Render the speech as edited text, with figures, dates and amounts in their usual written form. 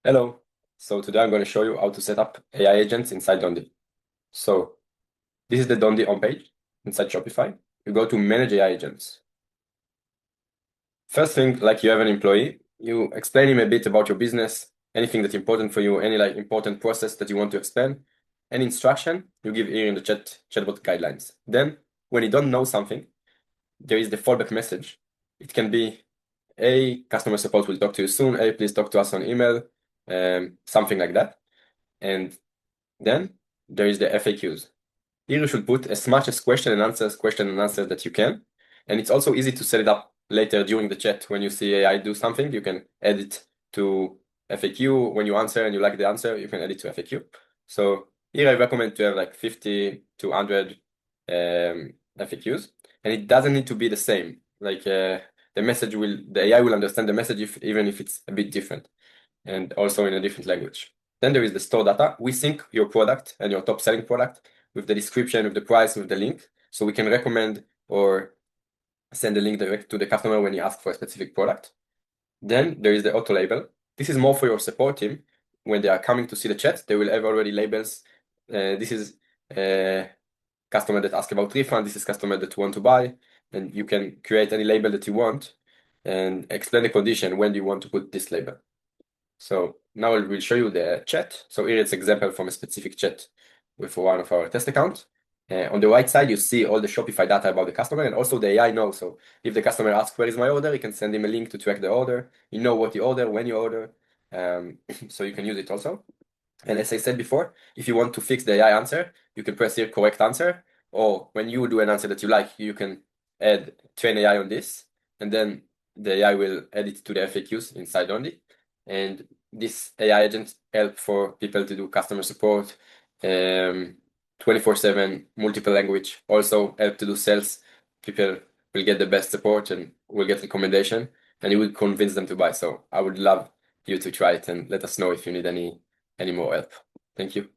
Hello. So today I'm going to show you how to set up AI agents inside Dondy. So this is the Dondy homepage inside Shopify. You go to Manage AI Agents. First thing, like you have an employee, you explain him a bit about your business, anything that's important for you, any like important process that you want to explain, any instruction you give here in the chatbot guidelines. Then when you don't know something, there is the fallback message. It can be, hey, customer support will talk to you soon. Hey, please talk to us on email, something like that. And then there is the FAQs. Here you should put as much as question and answers that you can. And it's also easy to set it up later during the chat. When you see AI do something, you can add it to FAQ. When you answer and you like the answer, you can add it to FAQ. So here I recommend to have like 50 to 100 FAQs. And it doesn't need to be the same. Like the AI will understand the message even if it's a bit different and also in a different language. Then there is the store data. We sync your product and your top selling product with the description, with the price, with the link. So we can recommend or send the link direct to the customer when he asks for a specific product. Then there is the auto label. This is more for your support team. When they are coming to see the chat, they will have already labels. This is a customer that asks about refund. This is customer that want to buy. And you can create any label that you want and explain the condition when do you want to put this label. So now we'll show you the chat. So here it's example from a specific chat with one of our test accounts. On the right side, you see all the Shopify data about the customer and also the AI knows. So if the customer asks, where is my order? You can send him a link to track the order. You know what you order, when you order. So you can use it also. And as I said before, if you want to fix the AI answer, you can press here correct answer. Or when you do an answer that you like, you can add train AI on this. And then the AI will add it to the FAQs inside only. And this AI agent help for people to do customer support, 24/7, multiple language. Also help to do sales. People will get the best support and will get recommendation, and you will convince them to buy. So I would love you to try it and let us know if you need any more help. Thank you.